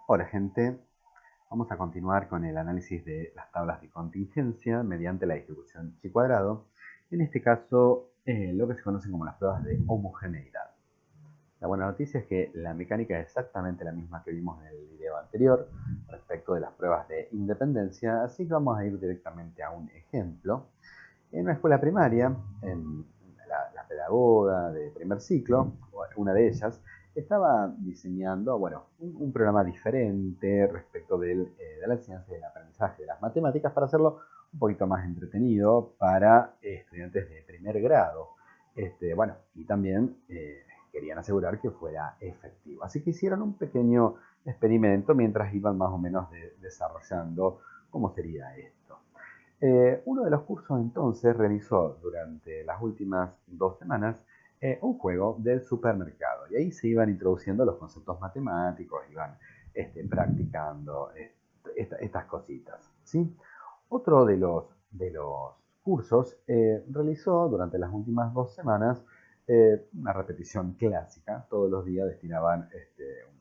Hola gente, vamos a continuar con el análisis de las tablas de contingencia mediante la distribución chi cuadrado. En este caso, lo que se conocen como las pruebas de homogeneidad. La buena noticia es que la mecánica es exactamente la misma que vimos en el video anterior respecto de las pruebas de independencia, así que vamos a ir directamente a un ejemplo. En una escuela primaria, en la pedagoga de primer ciclo, una de ellas, estaba diseñando un programa diferente respecto de la enseñanza y del aprendizaje de las matemáticas para hacerlo un poquito más entretenido para estudiantes de primer grado. Y también querían asegurar que fuera efectivo. Así que hicieron un pequeño experimento mientras iban más o menos desarrollando cómo sería esto. Uno de los cursos entonces realizó durante las últimas 2 semanas un juego del supermercado y ahí se iban introduciendo los conceptos matemáticos, iban practicando estas cositas, ¿sí? Otro de los cursos realizó durante las últimas 2 semanas una repetición clásica. Todos los días destinaban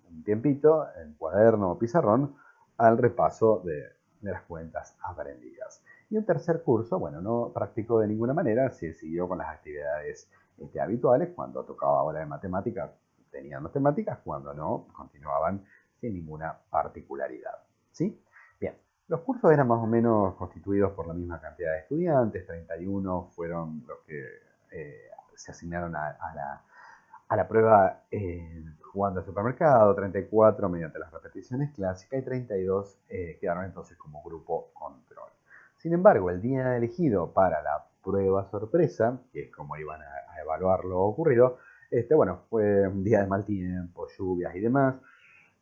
un tiempito en cuaderno o pizarrón al repaso de las cuentas aprendidas. Y un tercer curso, bueno, no practicó de ninguna manera, se siguió con las actividades habituales. Cuando tocaba hora de matemáticas, tenían matemáticas, cuando no, continuaban sin ninguna particularidad. ¿Sí? Bien, los cursos eran más o menos constituidos por la misma cantidad de estudiantes, 31 fueron los que se asignaron a la prueba jugando al supermercado, 34 mediante las repeticiones clásicas y 32 quedaron entonces como grupo control. Sin embargo, el día elegido para la prueba sorpresa, que es como iban a evaluar lo ocurrido, fue un día de mal tiempo, lluvias y demás.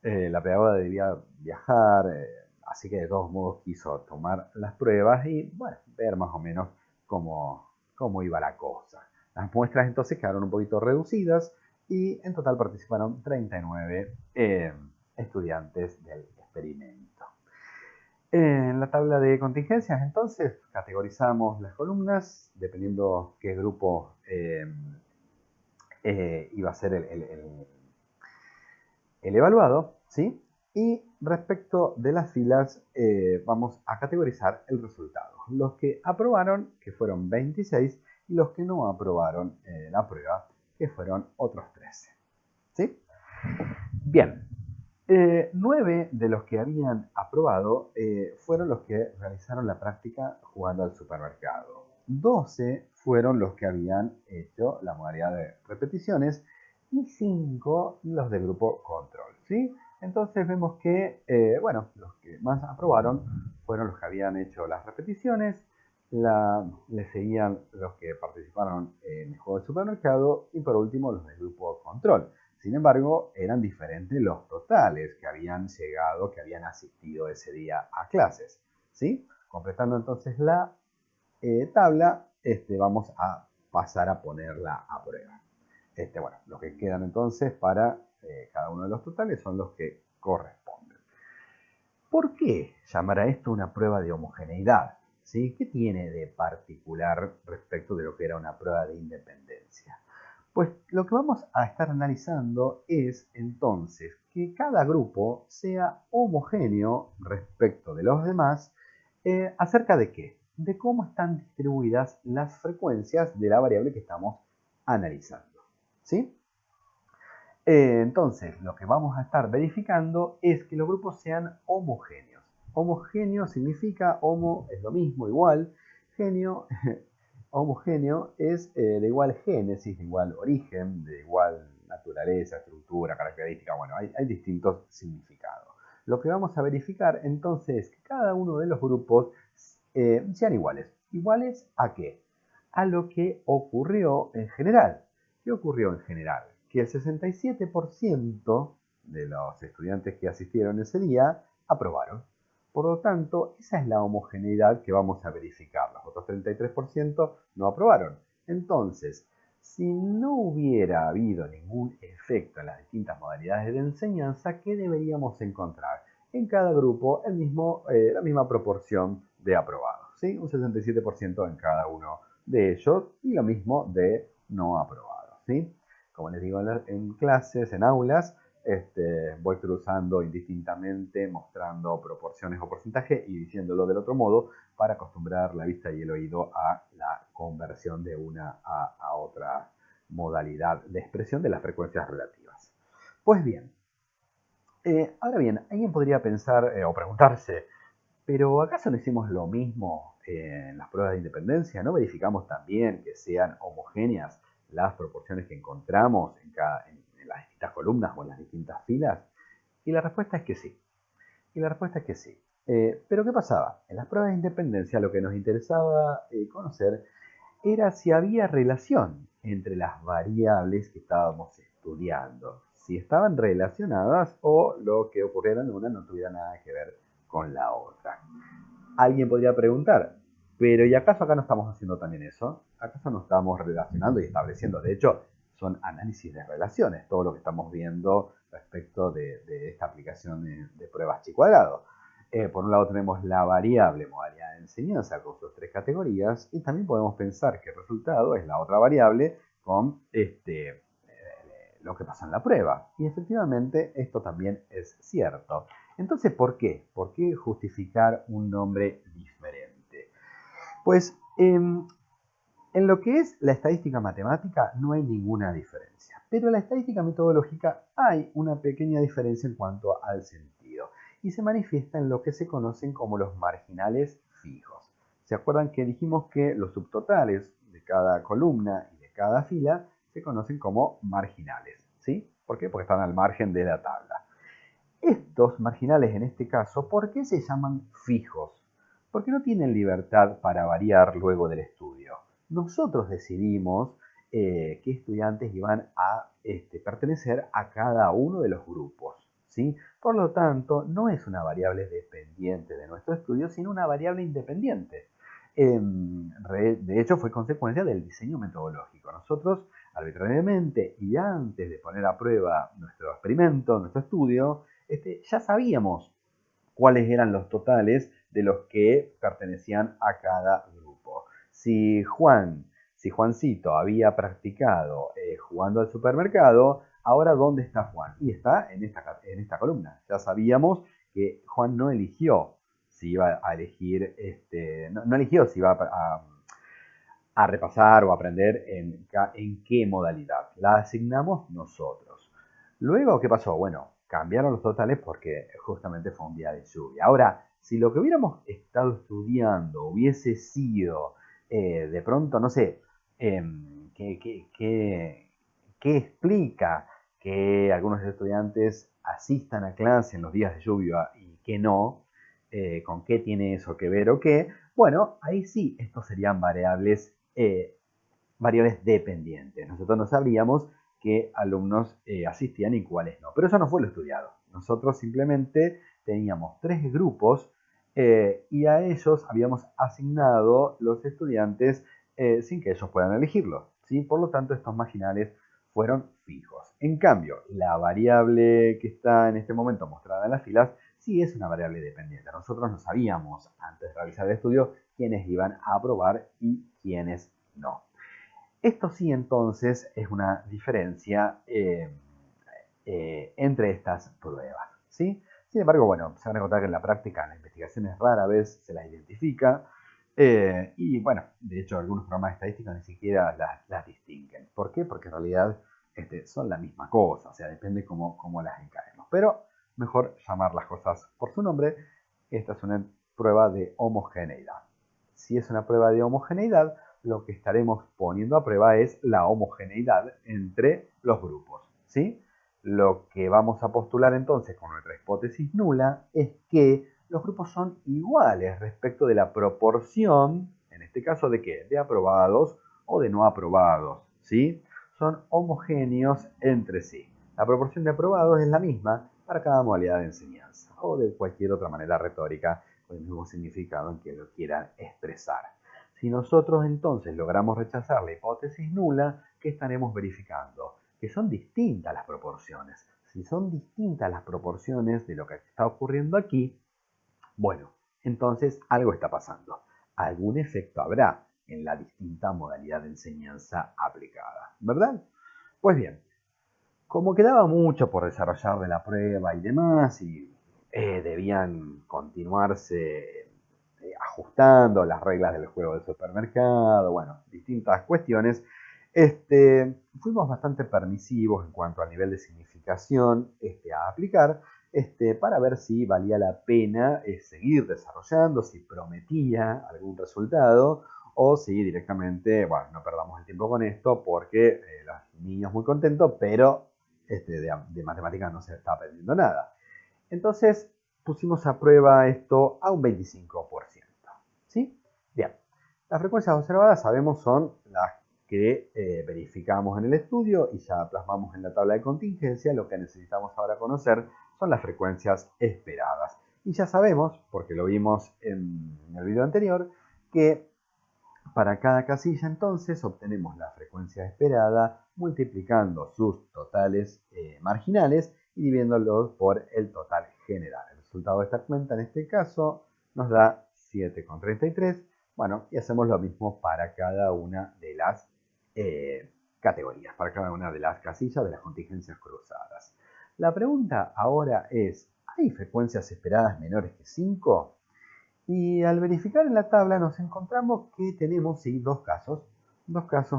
La pedagoga debía viajar, así que de todos modos quiso tomar las pruebas y ver más o menos cómo iba la cosa. Las muestras entonces quedaron un poquito reducidas y en total participaron 39 estudiantes del experimento. En la tabla de contingencias entonces categorizamos las columnas dependiendo qué grupo iba a ser el evaluado, ¿sí? Y respecto de las filas, vamos a categorizar el resultado. Los que aprobaron, que fueron 26, y los que no aprobaron la prueba, que fueron otros 13. ¿Sí? Bien. 9 de los que habían aprobado fueron los que realizaron la práctica jugando al supermercado. 12 fueron los que habían hecho la modalidad de repeticiones y 5 los del grupo control. ¿Sí? Entonces vemos que, los que más aprobaron fueron los que habían hecho las repeticiones, le seguían los que participaron en el juego del supermercado y por último los del grupo control. Sin embargo, eran diferentes los totales que habían llegado, que habían asistido ese día a clases. ¿Sí? Completando entonces la tabla, vamos a pasar a ponerla a prueba. Los que quedan entonces para cada uno de los totales son los que corresponden. ¿Por qué llamar a esto una prueba de homogeneidad? ¿Sí? ¿Qué tiene de particular respecto de lo que era una prueba de independencia? Pues lo que vamos a estar analizando es entonces que cada grupo sea homogéneo respecto de los demás. ¿Acerca de qué? De cómo están distribuidas las frecuencias de la variable que estamos analizando. ¿Sí? Entonces, lo que vamos a estar verificando es que los grupos sean homogéneos. Homogéneo significa, homo es lo mismo, igual, genio, homogéneo es de igual génesis, de igual origen, de igual naturaleza, estructura, característica, hay distintos significados. Lo que vamos a verificar entonces es que cada uno de los grupos sean iguales. ¿Iguales a qué? A lo que ocurrió en general. ¿Qué ocurrió en general? Que el 67% de los estudiantes que asistieron ese día aprobaron. Por lo tanto, esa es la homogeneidad que vamos a verificar. Los otros 33% no aprobaron. Entonces, si no hubiera habido ningún efecto en las distintas modalidades de enseñanza, ¿qué deberíamos encontrar? En cada grupo la misma proporción de aprobados. ¿Sí? Un 67% en cada uno de ellos y lo mismo de no aprobados. ¿Sí? Como les digo en clases, en aulas, voy cruzando indistintamente, mostrando proporciones o porcentaje y diciéndolo del otro modo para acostumbrar la vista y el oído a la conversión de una a otra modalidad de expresión de las frecuencias relativas. Pues bien, ahora bien, alguien podría pensar o preguntarse, ¿pero acaso no hicimos lo mismo en las pruebas de independencia? ¿No verificamos también que sean homogéneas las proporciones que encontramos en las distintas columnas o en las distintas filas? Y la respuesta es que sí. Y la respuesta es que sí. Pero ¿qué pasaba? En las pruebas de independencia lo que nos interesaba conocer era si había relación entre las variables que estábamos estudiando, si estaban relacionadas o lo que ocurriera en una no tuviera nada que ver con la otra. Alguien podría preguntar, pero ¿y acaso acá no estamos haciendo también eso? ¿Acaso no estamos relacionando y estableciendo? De hecho, son análisis de relaciones, todo lo que estamos viendo respecto de esta aplicación de pruebas chi cuadrado. Por un lado tenemos la variable modalidad de enseñanza con sus tres categorías y también podemos pensar que el resultado es la otra variable con lo que pasa en la prueba. Y efectivamente esto también es cierto. Entonces, ¿por qué? ¿Por qué justificar un nombre diferente? Pues en lo que es la estadística matemática no hay ninguna diferencia, pero en la estadística metodológica hay una pequeña diferencia en cuanto al sentido y se manifiesta en lo que se conocen como los marginales fijos. ¿Se acuerdan que dijimos que los subtotales de cada columna y de cada fila se conocen como marginales? ¿Sí? ¿Por qué? Porque están al margen de la tabla. Estos marginales en este caso, ¿por qué se llaman fijos? Porque no tienen libertad para variar luego del estudio. Nosotros decidimos qué estudiantes iban a pertenecer a cada uno de los grupos. ¿Sí? Por lo tanto, no es una variable dependiente de nuestro estudio, sino una variable independiente. De hecho, fue consecuencia del diseño metodológico. Nosotros, arbitrariamente y antes de poner a prueba nuestro experimento, nuestro estudio, ya sabíamos cuáles eran los totales de los que pertenecían a cada grupo. Si Juancito había practicado jugando al supermercado, ahora ¿dónde está Juan? Y está en esta columna. Ya sabíamos que Juan no eligió si iba a elegir, no eligió si iba a repasar o aprender en qué modalidad. La asignamos nosotros. Luego, ¿qué pasó? Bueno, cambiaron los totales porque justamente fue un día de lluvia. Ahora, si lo que hubiéramos estado estudiando hubiese sido, de pronto, no sé, ¿qué explica que algunos estudiantes asistan a clase en los días de lluvia y que no? ¿Con qué tiene eso que ver o qué? Bueno, ahí sí, estos serían variables dependientes. Nosotros no sabríamos qué alumnos asistían y cuáles no. Pero eso no fue lo estudiado. Nosotros simplemente teníamos tres grupos y a ellos habíamos asignado los estudiantes sin que ellos puedan elegirlo. ¿Sí? Por lo tanto, estos marginales fueron fijos. En cambio, la variable que está en este momento mostrada en las filas sí es una variable dependiente. Nosotros no sabíamos antes de realizar el estudio quiénes iban a aprobar y quiénes no. Esto sí entonces es una diferencia entre estas pruebas. ¿Sí? Sin embargo, bueno, se van a encontrar que en la práctica, en las investigaciones rara vez se las identifica. Y bueno, de hecho algunos programas estadísticos ni siquiera las distinguen. ¿Por qué? Porque en realidad son la misma cosa, o sea, depende cómo las encaremos. Pero mejor llamar las cosas por su nombre. Esta es una prueba de homogeneidad. Si es una prueba de homogeneidad, lo que estaremos poniendo a prueba es la homogeneidad entre los grupos. ¿Sí? Lo que vamos a postular entonces con nuestra hipótesis nula es que los grupos son iguales respecto de la proporción, en este caso de qué, de aprobados o de no aprobados, ¿sí? Son homogéneos entre sí. La proporción de aprobados es la misma para cada modalidad de enseñanza o de cualquier otra manera retórica con el mismo significado en que lo quieran expresar. Si nosotros entonces logramos rechazar la hipótesis nula, ¿qué estaremos verificando? Que son distintas las proporciones. Si son distintas las proporciones de lo que está ocurriendo aquí, bueno, entonces algo está pasando. Algún efecto habrá en la distinta modalidad de enseñanza aplicada, ¿verdad? Pues bien, Como quedaba mucho por desarrollar de la prueba y demás, y debían continuarse ajustando las reglas del juego del supermercado, bueno, distintas cuestiones, fuimos bastante permisivos en cuanto al nivel de significación a aplicar, para ver si valía la pena seguir desarrollando, si prometía algún resultado, o si directamente, bueno, no perdamos el tiempo con esto porque los niños muy contentos, pero de matemáticas no se está aprendiendo nada. Entonces pusimos a prueba esto a un 25%. ¿Sí? Bien. Las frecuencias observadas sabemos son las que verificamos en el estudio y ya plasmamos en la tabla de contingencia. Lo que necesitamos ahora conocer son las frecuencias esperadas. Y ya sabemos, porque lo vimos en el video anterior, que para cada casilla entonces obtenemos la frecuencia esperada multiplicando sus totales marginales y dividiéndolos por el total general. El resultado de esta cuenta en este caso nos da 7,33. Bueno, y hacemos lo mismo para cada una de las categorías, para cada una de las casillas de las contingencias cruzadas. La pregunta ahora es, ¿hay frecuencias esperadas menores que 5? Y al verificar en la tabla nos encontramos que tenemos sí, dos casos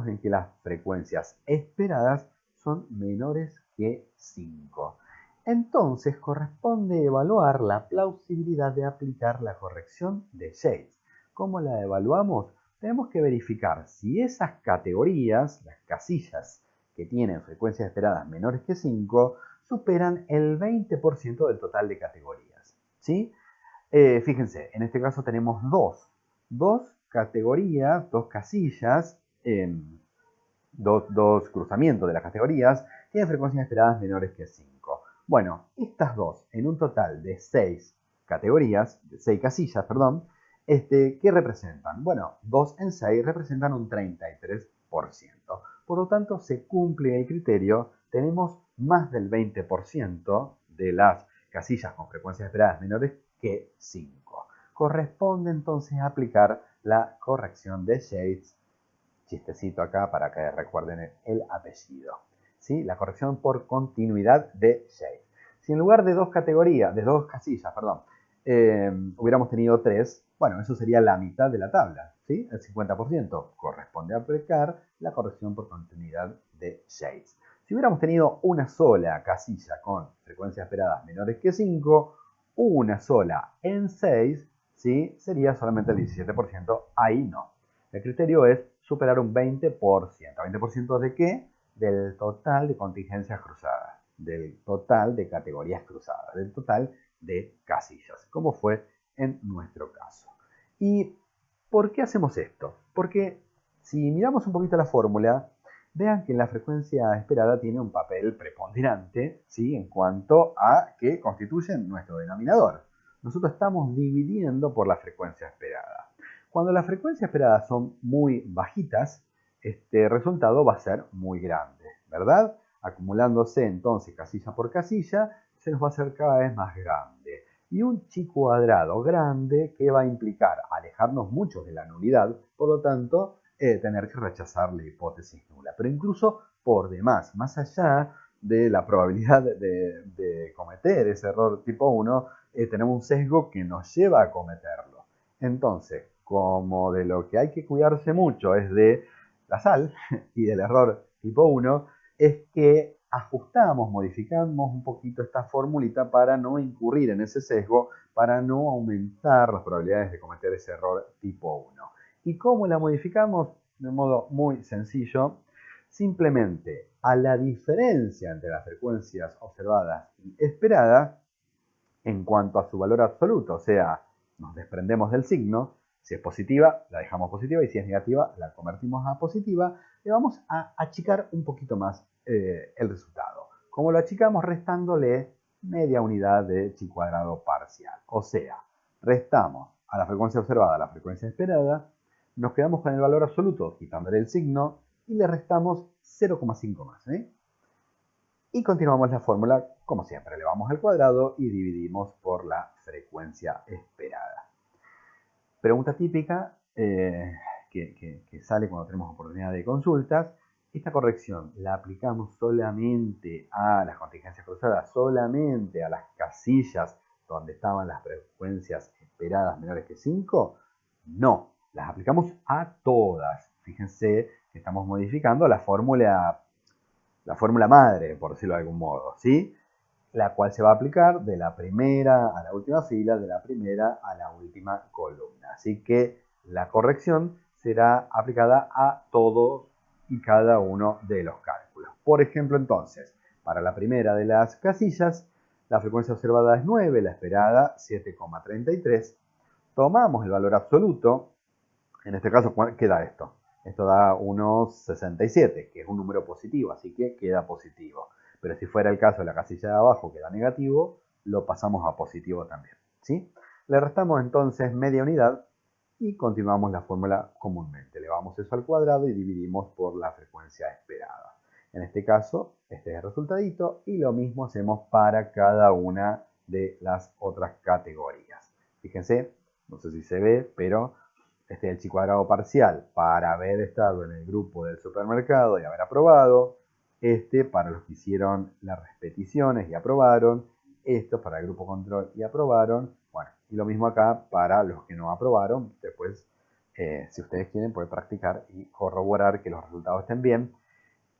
en que las frecuencias esperadas son menores que 5. Entonces corresponde evaluar la plausibilidad de aplicar la corrección de Shades. ¿Cómo la evaluamos? Tenemos que verificar si esas categorías, las casillas que tienen frecuencias esperadas menores que 5, superan el 20% del total de categorías. ¿Sí? Fíjense, en este caso tenemos dos categorías, dos casillas, dos cruzamientos de las categorías, tienen frecuencias esperadas menores que 5. Bueno, estas dos, en un total de 6 categorías, de 6 casillas, perdón, ¿qué representan? Bueno, 2 en 6 representan un 33%. Por lo tanto, se cumple el criterio, tenemos más del 20% de las casillas con frecuencias esperadas menores que 5. Corresponde entonces aplicar la corrección de Shades, chistecito acá para que recuerden el apellido, ¿sí? La corrección por continuidad de Shades. Si en lugar de dos categorías, de dos casillas, perdón, hubiéramos tenido 3, bueno, eso sería la mitad de la tabla, ¿sí? El 50% corresponde a aplicar la corrección por continuidad de Shades. Si hubiéramos tenido una sola casilla con frecuencias esperadas menores que 5, una sola en 6, ¿sí? Sería solamente el 17%, ahí no. El criterio es superar un 20%. ¿20% de qué? Del total de contingencias cruzadas, del total de categorías cruzadas, del total de casillas, como fue en nuestro caso. ¿Y por qué hacemos esto? Porque si miramos un poquito la fórmula, vean que la frecuencia esperada tiene un papel preponderante, ¿sí? En cuanto a que constituye nuestro denominador. Nosotros estamos dividiendo por la frecuencia esperada. Cuando las frecuencias esperadas son muy bajitas, este resultado va a ser muy grande, ¿verdad? Acumulándose entonces casilla por casilla, se nos va a hacer cada vez más grande. Y un chi cuadrado grande que va a implicar alejarnos mucho de la nulidad, por lo tanto, tener que rechazar la hipótesis nula. Pero incluso por demás, más allá de la probabilidad de cometer ese error tipo 1, tenemos un sesgo que nos lleva a cometerlo. Entonces, como de lo que hay que cuidarse mucho es de la sal y del error tipo 1, es que ajustamos, modificamos un poquito esta formulita para no incurrir en ese sesgo, para no aumentar las probabilidades de cometer ese error tipo 1. ¿Y cómo la modificamos? De modo muy sencillo, simplemente a la diferencia entre las frecuencias observadas y esperadas, en cuanto a su valor absoluto, o sea, nos desprendemos del signo, si es positiva, la dejamos positiva y si es negativa, la convertimos a positiva, le vamos a achicar un poquito más el resultado. ¿Cómo lo achicamos? Restándole media unidad de chi cuadrado parcial. O sea, restamos a la frecuencia observada a la frecuencia esperada, nos quedamos con el valor absoluto quitándole el signo y le restamos 0,5 más. Y continuamos la fórmula, como siempre, elevamos al cuadrado y dividimos por la frecuencia esperada. Pregunta típica que sale cuando tenemos oportunidad de consultas esta corrección la aplicamos solamente a las contingencias cruzadas, solamente a las casillas donde estaban las frecuencias esperadas menores que 5, no, las aplicamos a todas. Fíjense que estamos modificando la fórmula madre, por decirlo de algún modo, ¿sí? La cual se va a aplicar de la primera a la última fila, de la primera a la última columna. Así que la corrección será aplicada a todos y cada uno de los cálculos. Por ejemplo, entonces, para la primera de las casillas, la frecuencia observada es 9, la esperada 7,33. Tomamos el valor absoluto, en este caso, ¿qué da esto? Esto da unos 67, que es un número positivo, así que queda positivo. Pero si fuera el caso de la casilla de abajo, que da negativo, lo pasamos a positivo también, ¿sí? Le restamos entonces media unidad y continuamos la fórmula comúnmente. Elevamos eso al cuadrado y dividimos por la frecuencia esperada. En este caso, este es el resultadito y lo mismo hacemos para cada una de las otras categorías. Fíjense, no sé si se ve, pero este es el chi cuadrado parcial para haber estado en el grupo del supermercado y haber aprobado. Este para los que hicieron las repeticiones y aprobaron. Esto para el grupo control y aprobaron. Bueno, y lo mismo acá para los que no aprobaron. Después, si ustedes quieren, pueden practicar y corroborar que los resultados estén bien.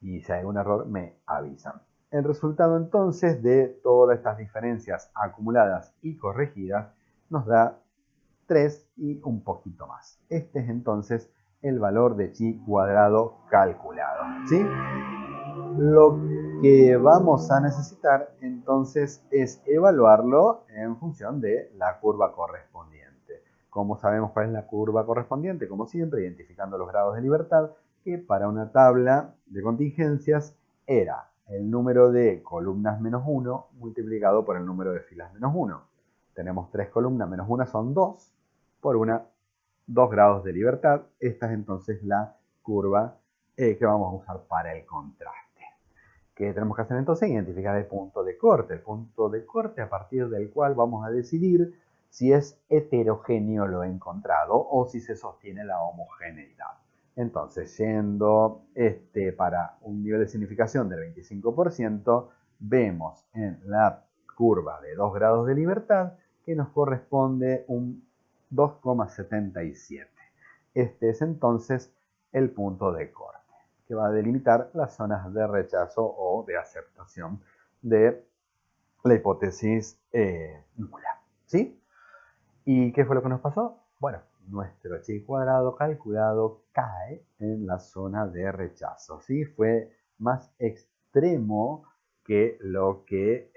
Y si hay algún error, me avisan. El resultado entonces de todas estas diferencias acumuladas y corregidas nos da 3 y un poquito más. Este es entonces el valor de chi cuadrado calculado, ¿sí? Lo que vamos a necesitar entonces es evaluarlo en función de la curva correspondiente. ¿Cómo sabemos cuál es la curva correspondiente? Como siempre, identificando los grados de libertad, que para una tabla de contingencias era el número de columnas menos 1 multiplicado por el número de filas menos 1. Tenemos 3 columnas menos 1 son 2 por 2 grados de libertad. Esta es entonces la curva que vamos a usar para el contraste. ¿Qué tenemos que hacer entonces? Identificar el punto de corte. El punto de corte a partir del cual vamos a decidir si es heterogéneo lo encontrado o si se sostiene la homogeneidad. Entonces, yendo para un nivel de significación del 25%, vemos en la curva de 2 grados de libertad que nos corresponde un 2,77. Este es entonces el punto de corte, que va a delimitar las zonas de rechazo o de aceptación de la hipótesis nula, ¿sí? ¿Y qué fue lo que nos pasó? Bueno, nuestro chi cuadrado calculado cae en la zona de rechazo, ¿sí? Fue más extremo que lo que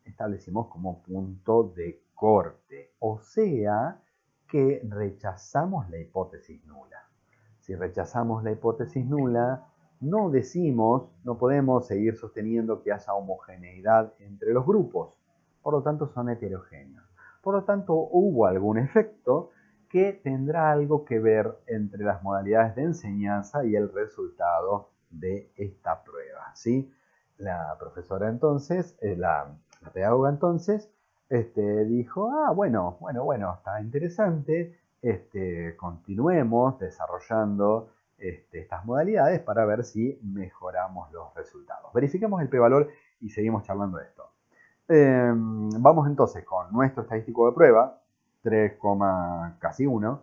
establecimos como punto de corte, o sea que rechazamos la hipótesis nula. Si rechazamos la hipótesis nula, no podemos seguir sosteniendo que haya homogeneidad entre los grupos, por lo tanto son heterogéneos. Por lo tanto, hubo algún efecto que tendrá algo que ver entre las modalidades de enseñanza y el resultado de esta prueba, ¿sí? La profesora entonces, la pedagoga entonces, dijo, bueno, está interesante, continuemos desarrollando estas modalidades para ver si mejoramos los resultados. Verifiquemos el p-valor y seguimos charlando de esto. Vamos entonces con nuestro estadístico de prueba, 3, casi 1,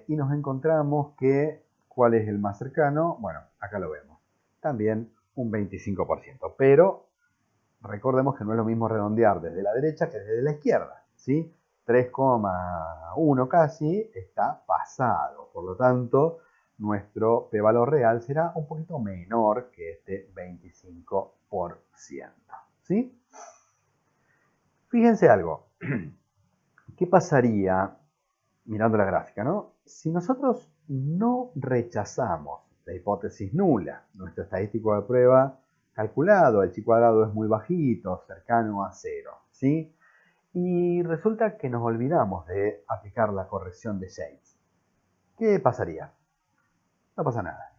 y nos encontramos que, ¿cuál es el más cercano? Bueno, acá lo vemos. También un 25%, pero recordemos que no es lo mismo redondear desde la derecha que desde la izquierda, ¿sí? 3,1 casi está pasado, por lo tanto, nuestro p-valor real será un poquito menor que este 25%, ¿sí? Fíjense algo, ¿qué pasaría, mirando la gráfica, ¿no? Si nosotros no rechazamos la hipótesis nula, nuestro estadístico de prueba calculado, el chi cuadrado es muy bajito, cercano a 0, ¿sí? Y resulta que nos olvidamos de aplicar la corrección de Shades. ¿Qué pasaría? No pasa nada.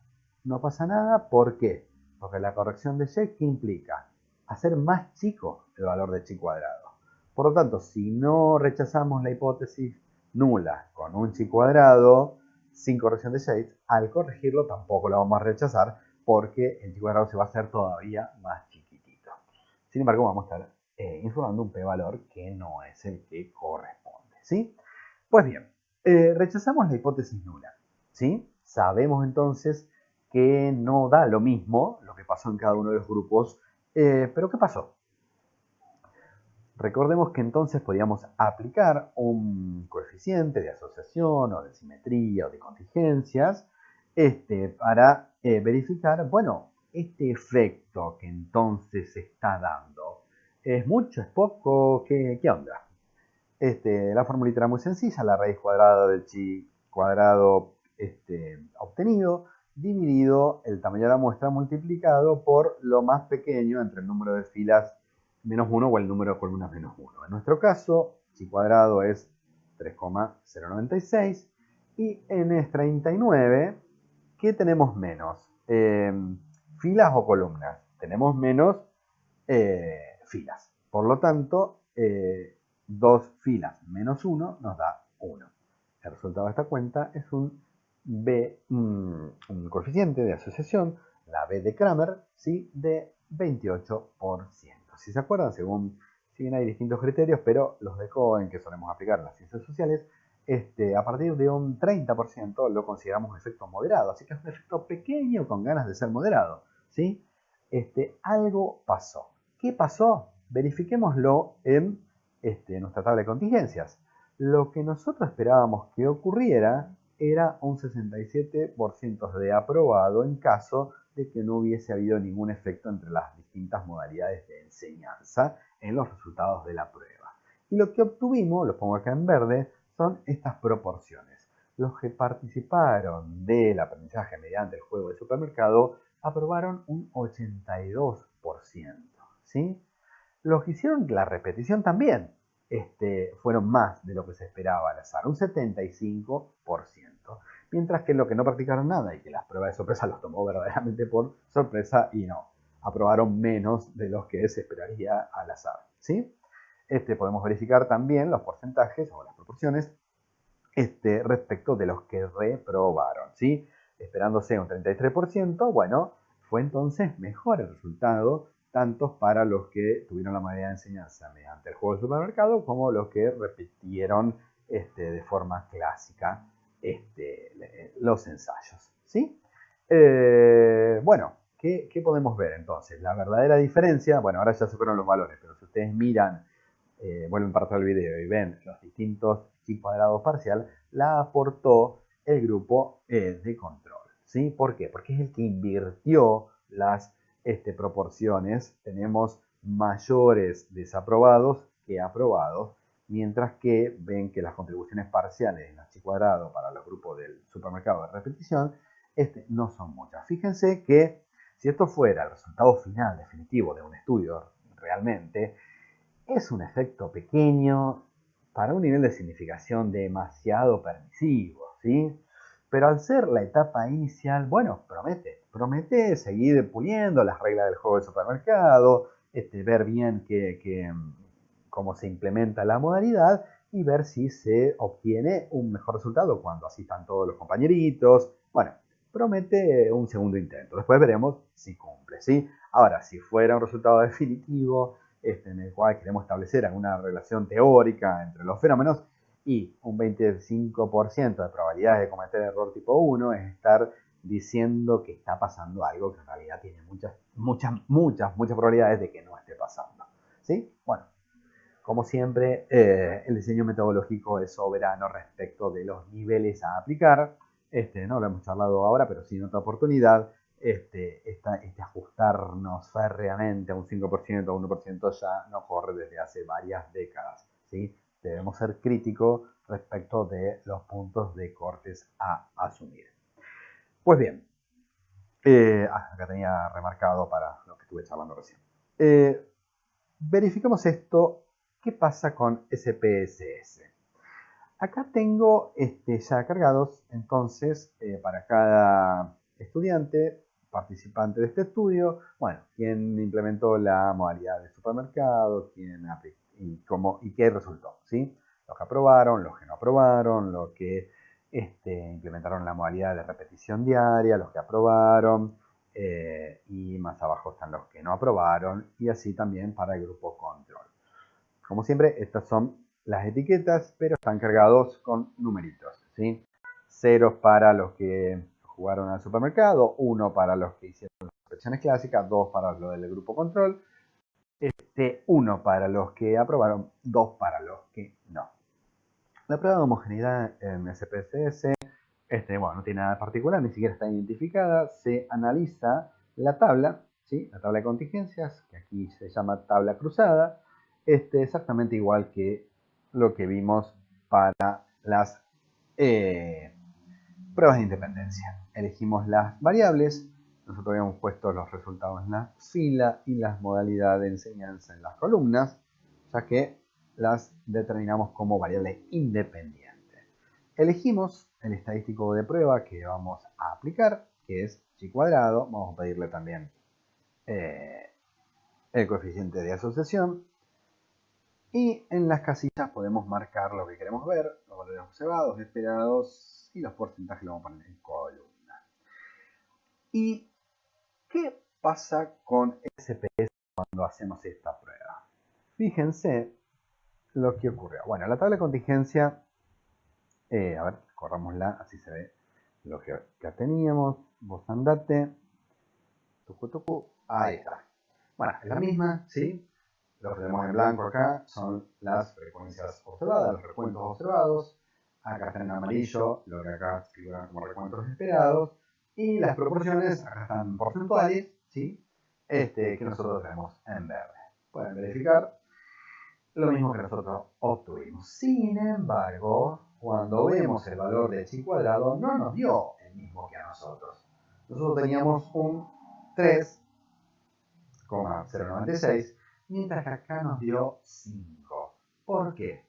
No pasa nada, ¿por qué? Porque la corrección de Shades, ¿qué implica? Hacer más chico el valor de chi cuadrado. Por lo tanto, si no rechazamos la hipótesis nula con un chi cuadrado sin corrección de Shades, al corregirlo tampoco lo vamos a rechazar porque el G² se va a hacer todavía más chiquitito. Sin embargo, vamos a estar informando un p-valor que no es el que corresponde, ¿sí? Pues bien, rechazamos la hipótesis nula, ¿sí? Sabemos entonces que no da lo mismo lo que pasó en cada uno de los grupos, pero ¿qué pasó? Recordemos que entonces podíamos aplicar un coeficiente de asociación o de simetría o de contingencias para verificar, bueno, este efecto que entonces se está dando, ¿es mucho, es poco? ¿Qué onda? La formulita era muy sencilla, la raíz cuadrada del chi cuadrado obtenido, dividido el tamaño de la muestra multiplicado por lo más pequeño entre el número de filas menos 1 o el número de columnas menos 1. En nuestro caso, chi cuadrado es 3,096 y en S39, ¿qué tenemos menos? ¿Filas o columnas? Tenemos menos filas. Por lo tanto, 2 filas menos 1 nos da 1. El resultado de esta cuenta es un coeficiente de asociación, la B de Kramer, ¿sí? De 28%. Si se acuerdan, si bien hay distintos criterios, pero los de Cohen que solemos aplicar en las ciencias sociales, a partir de un 30% lo consideramos efecto moderado. Así que es un efecto pequeño con ganas de ser moderado, ¿sí? Algo pasó. ¿Qué pasó? Verifiquémoslo en nuestra tabla de contingencias. Lo que nosotros esperábamos que ocurriera era un 67% de aprobado en caso de que no hubiese habido ningún efecto entre las distintas modalidades de enseñanza en los resultados de la prueba. Y lo que obtuvimos, lo pongo acá en verde, son estas proporciones. Los que participaron del aprendizaje mediante el juego de supermercado aprobaron un 82%, ¿sí? Los que hicieron la repetición también fueron más de lo que se esperaba al azar, un 75%. Mientras que los que no practicaron nada y que las pruebas de sorpresa los tomó verdaderamente por sorpresa y no, aprobaron menos de los que se esperaría al azar, ¿sí? Podemos verificar también los porcentajes o las proporciones respecto de los que reprobaron, ¿sí? Esperándose un 33%, bueno, fue entonces mejor el resultado, tanto para los que tuvieron la modalidad de enseñanza mediante el juego del supermercado, como los que repitieron de forma clásica los ensayos, ¿sí? Bueno, ¿qué podemos ver entonces? La verdadera diferencia, bueno, ahora ya se fueron los valores, pero si ustedes miran, vuelven para atrás el video y ven los distintos chi cuadrados parcial, la aportó el grupo de control, ¿sí? ¿Por qué? Porque es el que invirtió las proporciones. Tenemos mayores desaprobados que aprobados, mientras que ven que las contribuciones parciales en la chi cuadrado para los grupos del supermercado de repetición no son muchas. Fíjense que si esto fuera el resultado final definitivo de un estudio realmente, es un efecto pequeño para un nivel de significación demasiado permisivo, ¿sí? Pero al ser la etapa inicial, bueno, promete seguir puliendo las reglas del juego de supermercado, ver bien cómo se implementa la modalidad y ver si se obtiene un mejor resultado cuando asistan todos los compañeritos. Bueno, promete un segundo intento. Después veremos si cumple, ¿sí? Ahora, si fuera un resultado definitivo, en el cual queremos establecer alguna relación teórica entre los fenómenos y un 25% de probabilidades de cometer error tipo 1 es estar diciendo que está pasando algo que en realidad tiene muchas probabilidades de que no esté pasando, ¿sí? Bueno, como siempre, el diseño metodológico es soberano respecto de los niveles a aplicar. No lo hemos charlado ahora, pero sí en otra oportunidad. Ajustarnos férreamente a un 5% o un 1% ya no corre desde hace varias décadas, ¿sí? Debemos ser críticos respecto de los puntos de cortes a asumir. Pues bien, acá tenía remarcado para lo que estuve charlando recién. Verificamos esto. ¿Qué pasa con SPSS? Acá tengo ya cargados, entonces, para cada estudiante, participante de este estudio, bueno, quién implementó la modalidad de supermercado, y qué resultó, ¿sí? Los que aprobaron, los que no aprobaron, los que implementaron la modalidad de repetición diaria, los que aprobaron, y más abajo están los que no aprobaron, y así también para el grupo control. Como siempre, estas son las etiquetas, pero están cargados con numeritos, ¿sí? 0 para los que jugaron al supermercado, 1 para los que hicieron las inspecciones clásicas, 2 para los del grupo control, 1 para los que aprobaron, 2 para los que no. La prueba de homogeneidad en SPSS bueno, no tiene nada de particular, ni siquiera está identificada. Se analiza la tabla, ¿sí? La tabla de contingencias, que aquí se llama tabla cruzada, exactamente igual que lo que vimos para las pruebas de independencia. Elegimos las variables, nosotros habíamos puesto los resultados en la fila y las modalidades de enseñanza en las columnas, ya que las determinamos como variables independientes. Elegimos el estadístico de prueba que vamos a aplicar, que es chi cuadrado. Vamos a pedirle también el coeficiente de asociación. Y en las casillas podemos marcar lo que queremos ver, los valores observados, esperados, y los porcentajes los vamos a poner en columna. ¿Y qué pasa con SPS cuando hacemos esta prueba? Fíjense lo que ocurrió. Bueno, la tabla de contingencia, a ver, corrámosla, así se ve lo que ya teníamos. Vos andate. Ahí está. Bueno, es la misma, ¿sí? Lo que tenemos en blanco acá son las frecuencias observadas, los recuentos observados. Acá está en amarillo lo que acá figura como recuentos esperados. Y las proporciones, acá están porcentuales, ¿sí? Que nosotros tenemos en verde. Pueden verificar lo mismo que nosotros obtuvimos. Sin embargo, cuando vemos el valor de chi cuadrado, no nos dio el mismo que a nosotros. Nosotros teníamos un 3,096, mientras que acá nos dio 5. ¿Por qué?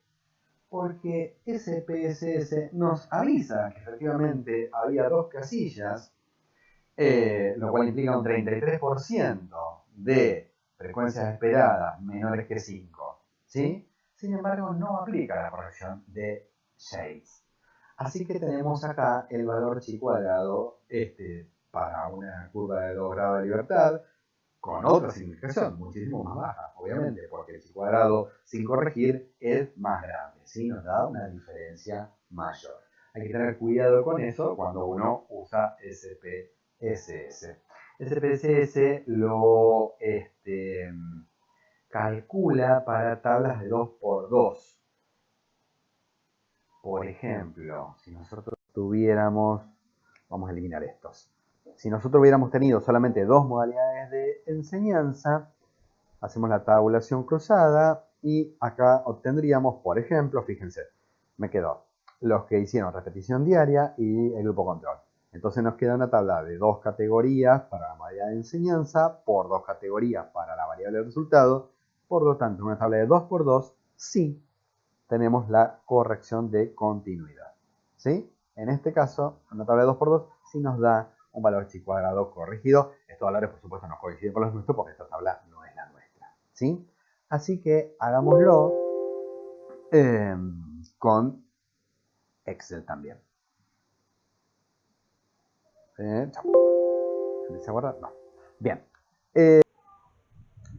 Porque SPSS nos avisa que efectivamente había dos casillas, lo cual implica un 33% de frecuencias esperadas menores que 5, ¿sí? Sin embargo, no aplica la corrección de Shades. Así que tenemos acá el valor chi cuadrado para una curva de 2 grados de libertad, con otra significación muchísimo más baja, obviamente, porque el chi cuadrado sin corregir es más grande, ¿sí? Nos da una diferencia mayor. Hay que tener cuidado con eso cuando uno usa SPSS. SPSS lo calcula para tablas de 2×2. Por ejemplo, si nosotros tuviéramos, vamos a eliminar estos. Si nosotros hubiéramos tenido solamente dos modalidades de enseñanza, hacemos la tabulación cruzada y acá obtendríamos, por ejemplo, fíjense, me quedó los que hicieron repetición diaria y el grupo control. Entonces nos queda una tabla de dos categorías para la modalidad de enseñanza, por dos categorías para la variable de resultado. Por lo tanto, una tabla de 2×2 sí tenemos la corrección de continuidad, ¿sí? En este caso, una tabla de 2×2 sí nos da un valor chi cuadrado corregido. Estos valores, por supuesto, no coinciden con los nuestros porque esta tabla no es la nuestra, ¿sí? Así que hagámoslo con Excel también. ¿Se guarda? No. Bien.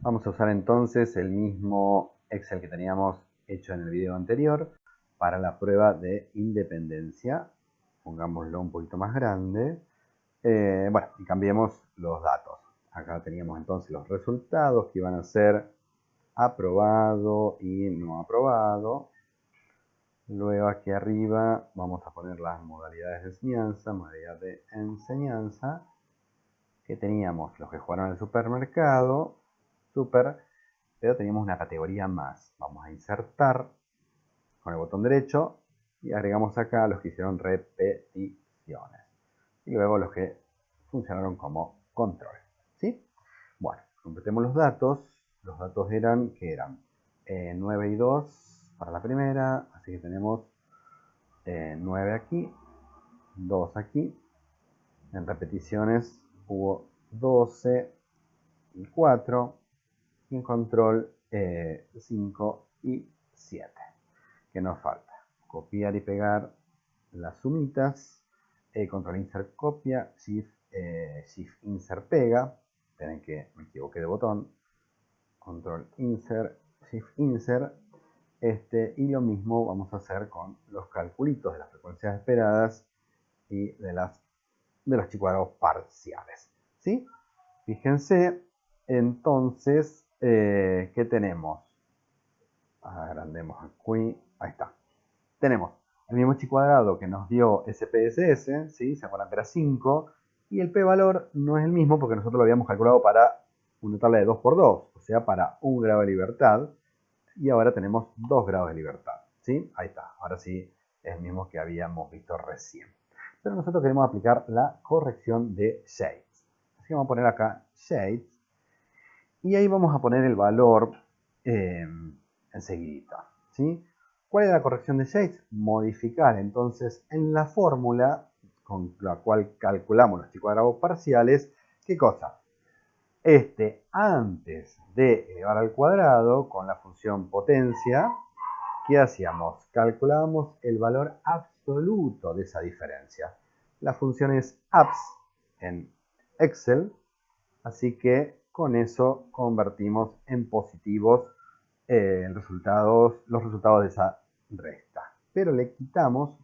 Vamos a usar entonces el mismo Excel que teníamos hecho en el video anterior para la prueba de independencia. Pongámoslo un poquito más grande. Bueno, y cambiemos los datos. Acá teníamos entonces los resultados que iban a ser aprobado y no aprobado. Luego aquí arriba vamos a poner las modalidades de enseñanza, modalidad de enseñanza, que teníamos los que jugaron en el supermercado, pero teníamos una categoría más. Vamos a insertar con el botón derecho y agregamos acá los que hicieron repeticiones. Y luego los que funcionaron como control, ¿sí? Bueno, completemos los datos. Los datos eran, ¿qué eran? 9 y 2 para la primera, así que tenemos 9 aquí, 2 aquí. En repeticiones hubo 12 y 4. Y en control 5 y 7. ¿Qué nos falta? Copiar y pegar las sumitas. Control insert copia, shift Shift Insert pega. Esperen que me equivoqué de botón. Control Insert, Shift Insert. Y lo mismo vamos a hacer con los calculitos de las frecuencias esperadas y de los chicuadrados parciales. ¿Sí? Fíjense, entonces, ¿qué tenemos? Agrandemos aquí. Ahí está. Tenemos el mismo chi cuadrado que nos dio SPSS, ¿sí? Se acuerdan que era 5, y el p-valor no es el mismo porque nosotros lo habíamos calculado para una tabla de 2 por 2, o sea, para 1 grado de libertad, y ahora tenemos 2 grados de libertad, ¿sí? Ahí está, ahora sí es el mismo que habíamos visto recién. Pero nosotros queremos aplicar la corrección de shades. Así que vamos a poner acá shades, y ahí vamos a poner el valor enseguida, ¿sí? ¿Cuál es la corrección de shades? Modificar entonces en la fórmula con la cual calculamos los chi cuadrados parciales, ¿qué cosa? Antes de elevar al cuadrado con la función potencia, ¿qué hacíamos? Calculábamos el valor absoluto de esa diferencia. La función es abs en Excel, así que con eso convertimos en positivos los resultados de esa resta. Pero le restamos,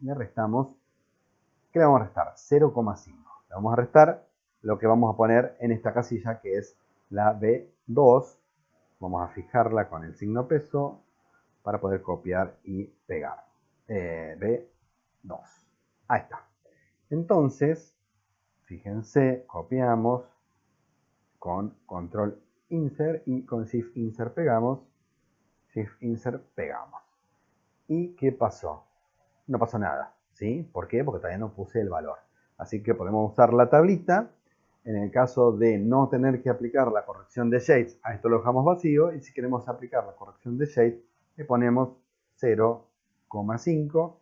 ¿qué le vamos a restar? 0,5. Le vamos a restar lo que vamos a poner en esta casilla, que es la B2. Vamos a fijarla con el signo peso para poder copiar y pegar. B2. Ahí está. Entonces, fíjense, copiamos con control insert y con shift insert pegamos. Shift insert pegamos. ¿Y qué pasó? No pasó nada, ¿sí? ¿Por qué? Porque todavía no puse el valor. Así que podemos usar la tablita. En el caso de no tener que aplicar la corrección de shades, a esto lo dejamos vacío. Y si queremos aplicar la corrección de shades, le ponemos 0,5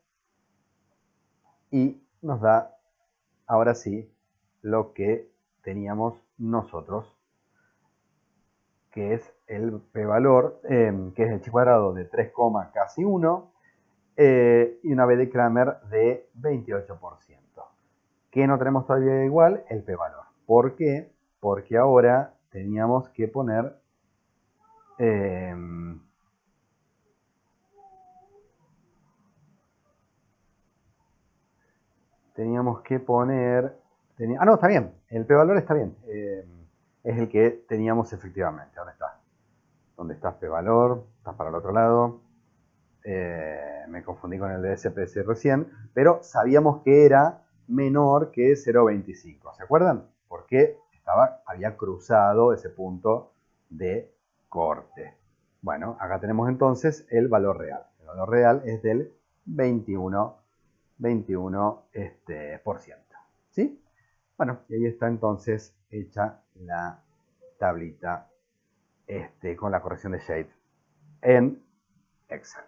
y nos da, ahora sí, lo que teníamos nosotros, que es el p-valor, que es el chi cuadrado de 3, casi 1, y una B de Kramer de 28%. ¿Qué no tenemos todavía igual? El p-valor. ¿Por qué? Porque ahora teníamos que poner no, está bien, el p-valor está bien, es el que teníamos efectivamente. ¿Dónde está? ¿Dónde está p-valor? Está para el otro lado. Me confundí con el de SPS recién, pero sabíamos que era menor que 0,25. ¿Se acuerdan? Porque había cruzado ese punto de corte. Bueno, acá tenemos entonces el valor real. El valor real es del 21%. ¿Sí? Bueno, y ahí está entonces hecha la tablita con la corrección de shade en Excel.